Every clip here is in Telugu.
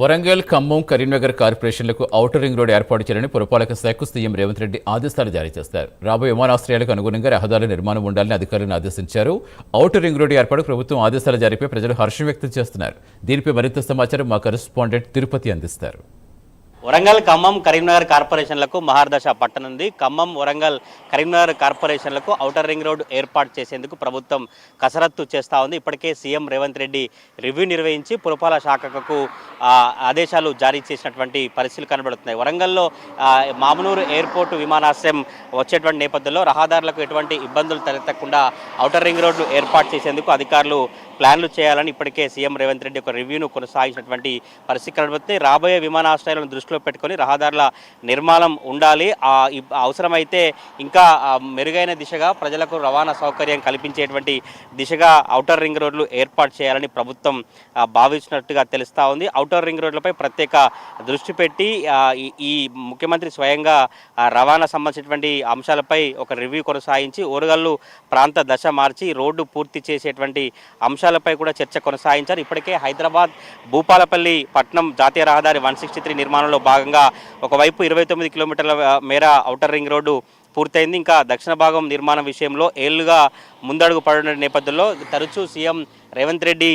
వరంగల్, ఖమ్మం, కరీంనగర్ కార్పొరేషన్లకు ఔటర్ రింగ్ రోడ్ ఏర్పాటు చేయాలని పురపాలక శాఖకు సీఎం రేవంత్ రెడ్డి ఆదేశాలు జారీ చేస్తారు. రాబోయే విమానాశ్రయాలకు అనుగుణంగా రహదారుల నిర్మాణం ఉండాలని అధికారులను ఆదేశించారు. ఔటర్ రింగ్ రోడ్ ఏర్పాటు ప్రభుత్వం ఆదేశాల జారీపై ప్రజలు హర్షం వ్యక్తం చేస్తున్నారు. దీనిపై మరింత సమాచారం మా కరెస్పాండెంట్ తిరుపతి అందిస్తారు. వరంగల్, ఖమ్మం, కరీంనగర్ కార్పొరేషన్లకు మహర్దశ పట్టనుంది. ఖమ్మం, వరంగల్, కరీంనగర్ కార్పొరేషన్లకు ఔటర్ రింగ్ రోడ్ ఏర్పాటు చేసేందుకు ప్రభుత్వం కసరత్తు చేస్తూ ఉంది. ఇప్పటికే సీఎం రేవంత్ రెడ్డి రివ్యూ నిర్వహించి పురపాలక శాఖకు ఆదేశాలు జారీ చేసినటువంటి పరిస్థితులు కనబడుతున్నాయి. వరంగల్లో మామునూరు ఎయిర్పోర్టు విమానాశ్రయం వచ్చేటువంటి నేపథ్యంలో రహదారులకు ఎటువంటి ఇబ్బందులు తలెత్తకుండా ఔటర్ రింగ్ రోడ్లు ఏర్పాటు చేసేందుకు అధికారులు ప్లాన్లు చేయాలని ఇప్పటికే సీఎం రేవంత్ రెడ్డి ఒక రివ్యూను కొనసాగించినటువంటి పరిస్థితి కనబడుతుంది. రాబోయే విమానాశ్రయాలను దృష్టిలో పెట్టుకొని రహదారుల నిర్మాణం ఉండాలి. అవసరమైతే ఇంకా మెరుగైన దిశగా ప్రజలకు రవాణా సౌకర్యం కల్పించేటువంటి దిశగా ఔటర్ రింగ్ రోడ్లు ఏర్పాటు చేయాలని ప్రభుత్వం భావించినట్టుగా తెలుస్తూ ఉంది. ఔటర్ రింగ్ రోడ్లపై ప్రత్యేక దృష్టి పెట్టి ఈ ముఖ్యమంత్రి స్వయంగా రవాణా సంబంధించినటువంటి అంశాలపై ఒక రివ్యూ కొనసాగించి ఓరుగల్లు ప్రాంత దశ మార్చి రోడ్డు పూర్తి చేసేటువంటి అంశాలపై కూడా చర్చ కొనసాగించారు. ఇప్పటికే హైదరాబాద్ భూపాలపల్లి పట్నం జాతీయ రహదారి 163 నిర్మాణంలో భాగంగా ఒకవైపు 29 కిలోమీటర్ల మేర ఔటర్ రింగ్ రోడ్డు పూర్తయింది. ఇంకా దక్షిణ భాగం నిర్మాణం విషయంలో ఏళ్లుగా ముందడుగు పడిన నేపథ్యంలో తరచూ సీఎం రేవంత్ రెడ్డి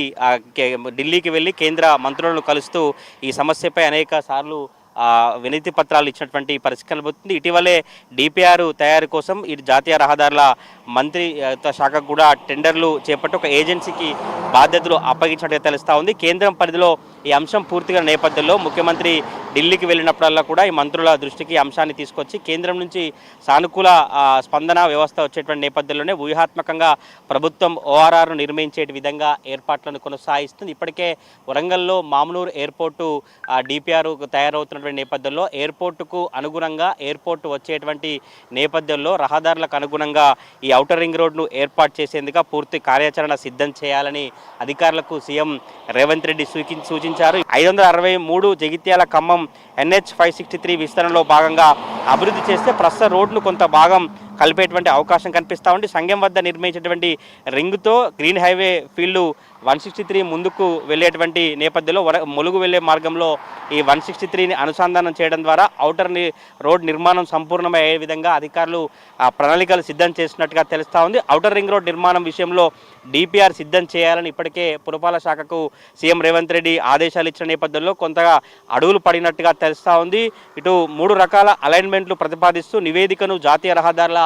ఢిల్లీకి వెళ్ళి కేంద్ర మంత్రులను కలుస్తూ ఈ సమస్యపై అనేక సార్లు వినతి పత్రాలు ఇచ్చినటువంటి పరిస్థితి కనబడుతుంది. ఇటీవలే డిపిఆర్ తయారీ కోసం ఈ జాతీయ రహదారుల మంత్రి శాఖకు కూడా టెండర్లు చేపట్టి ఒక ఏజెన్సీకి బాధ్యతలు అప్పగించినట్టుగా తెలుస్తూ ఉంది. కేంద్రం పరిధిలో ఈ అంశం పూర్తిగా నేపథ్యంలో ముఖ్యమంత్రి ఢిల్లీకి వెళ్ళినప్పుడల్లా కూడా ఈ మంత్రుల దృష్టికి అంశాన్ని తీసుకొచ్చి కేంద్రం నుంచి సానుకూల స్పందన వ్యవస్థ వచ్చేటువంటి నేపథ్యంలోనే వ్యూహాత్మకంగా ప్రభుత్వం ఓఆర్ఆర్ను నిర్మించే విధంగా ఏర్పాట్లను కొనసాగిస్తుంది. ఇప్పటికే వరంగల్లో మామునూరు ఎయిర్పోర్టు డిపిఆర్ తయారవుతున్నటువంటి నేపథ్యంలో ఎయిర్పోర్టుకు అనుగుణంగా ఎయిర్పోర్టు వచ్చేటువంటి నేపథ్యంలో రహదారులకు అనుగుణంగా ఈ ఔటర్ రింగ్ రోడ్ను ఏర్పాటు చేసేందుకు పూర్తి కార్యాచరణ సిద్ధం చేయాలని అధికారులకు సీఎం రేవంత్ రెడ్డి సూచించారు. 563 జగిత్యాల ఖమ్మం NH563 విస్తరణలో భాగంగా అభివృద్ధి చేస్తే ప్రస్తుత రోడ్ను కొంత భాగం కలిపేటువంటి అవకాశం కనిపిస్తూ ఉంది. సంగం వద్ద నిర్మించేటువంటి రింగ్తో గ్రీన్ హైవే ఫీల్డ్ 163 ముందుకు వెళ్ళేటువంటి నేపథ్యంలో ములుగు వెళ్లే మార్గంలో ఈ 163ని అనుసంధానం చేయడం ద్వారా ఔటర్ రోడ్ నిర్మాణం సంపూర్ణమయ్యే విధంగా అధికారులు ప్రణాళికలు సిద్ధం చేసినట్టుగా తెలుస్తూ ఉంది. ఔటర్ రింగ్ రోడ్ నిర్మాణం విషయంలో డిపిఆర్ సిద్ధం చేయాలని ఇప్పటికే పురపాలక శాఖకు సీఎం రేవంత్ రెడ్డి ఆదేశాలు ఇచ్చిన నేపథ్యంలో కొంతగా అడుగులు పడినట్టుగా తెలుస్తూ ఉంది. ఇటు 3 రకాల అలైన్మెంట్లు ప్రతిపాదిస్తూ నివేదికను జాతీయ రహదారుల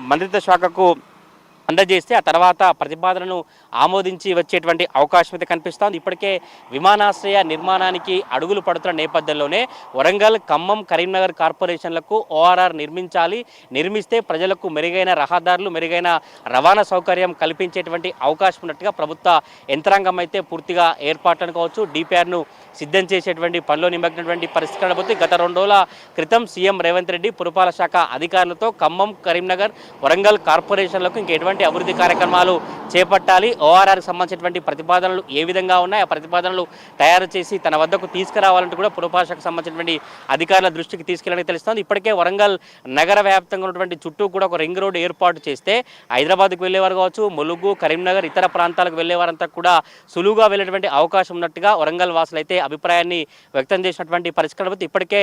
మంత్రిత్వ శాఖకు అందజేస్తే ఆ తర్వాత ప్రతిపాదనను ఆమోదించి వచ్చేటువంటి అవకాశం అయితే కనిపిస్తోంది. ఇప్పటికే విమానాశ్రయ నిర్మాణానికి అడుగులు పడుతున్న నేపథ్యంలోనే వరంగల్, ఖమ్మం, కరీంనగర్ కార్పొరేషన్లకు ఓఆర్ఆర్ నిర్మిస్తే ప్రజలకు మెరుగైన రహదారులు, మెరుగైన రవాణా సౌకర్యం కల్పించేటువంటి అవకాశం ఉన్నట్టుగా ప్రభుత్వ యంత్రాంగం అయితే పూర్తిగా ఏర్పాట్లను కావచ్చు డిపిఆర్ను సిద్ధం చేసేటువంటి పనిలో నిమగ్నటువంటి పరిస్థితి కనబోతుంది. గత 2 రోజుల క్రితం సీఎం రేవంత్ రెడ్డి పురపాలక శాఖ అధికారులతో ఖమ్మం, కరీంనగర్, వరంగల్ కార్పొరేషన్లకు ఇంకెటువంటి అభివృద్ధి కార్యక్రమాలు చేపట్టాలి, ఓఆర్ఆర్కి సంబంధించినటువంటి ప్రతిపాదనలు ఏ విధంగా ఉన్నాయి, ఆ ప్రతిపాదనలు తయారు చేసి తన వద్దకు తీసుకురావాలంటూ కూడా పురపాలక శాఖకు సంబంధించినటువంటి అధికారుల దృష్టికి తీసుకెళ్లాలని తెలుస్తోంది. ఇప్పటికే వరంగల్ నగర వ్యాప్తంగా ఉన్నటువంటి చుట్టూ కూడా ఒక రింగ్ రోడ్డు ఏర్పాటు చేస్తే హైదరాబాద్కు వెళ్ళేవారు కావచ్చు, ములుగు, కరీంనగర్, ఇతర ప్రాంతాలకు వెళ్ళేవారంతా కూడా సులువుగా వెళ్ళేటువంటి అవకాశం ఉన్నట్టుగా వరంగల్ వాసులు అయితే అభిప్రాయాన్ని వ్యక్తం చేసినటువంటి పరిస్థితి. ఇప్పటికే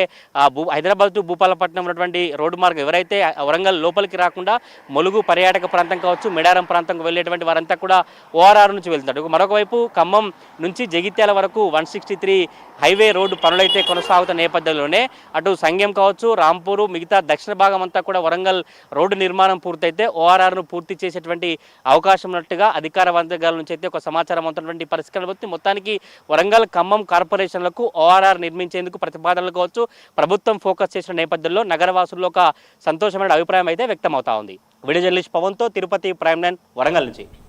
హైదరాబాద్ టు భూపాలపట్నం ఉన్నటువంటి రోడ్డు మార్గం ఎవరైతే వరంగల్ లోపలికి రాకుండా ములుగు పర్యాటక ప్రాంతం కావచ్చు, మేడారం ప్రాంతంకు వెళ్ళేటువంటి వారంతా కూడా ఓఆర్ఆర్ నుంచి వెళ్తున్నారు. మరొక వైపు ఖమ్మం నుంచి జగిత్యాల వరకు 163 హైవే రోడ్డు పనులైతే కొనసాగుతున్న నేపథ్యంలోనే అటు సంగెం కావచ్చు, రాంపూరు, మిగతా దక్షిణ భాగం అంతా కూడా వరంగల్ రోడ్డు నిర్మాణం పూర్తయితే ఓఆర్ఆర్ను పూర్తి చేసేటువంటి అవకాశం ఉన్నట్టుగా అధికార వర్గాల నుంచి అయితే ఒక సమాచారం అందుతున్నటువంటి పరిస్థితి కనబడుతుంది. మొత్తానికి వరంగల్, ఖమ్మం కార్పొరేషన్లకు ఓఆర్ఆర్ నిర్మించేందుకు ప్రతిపాదనలు కావచ్చు ప్రభుత్వం ఫోకస్ చేసిన నేపథ్యంలో నగరవాసుల్లో ఒక సంతోషమైన అభిప్రాయం అయితే వ్యక్తం అవుతా ఉంది. వీడియో జర్నలిస్ట్ పవన్తో తిరుపతి ప్రైమ్ 9 వరంగల్ నుంచి.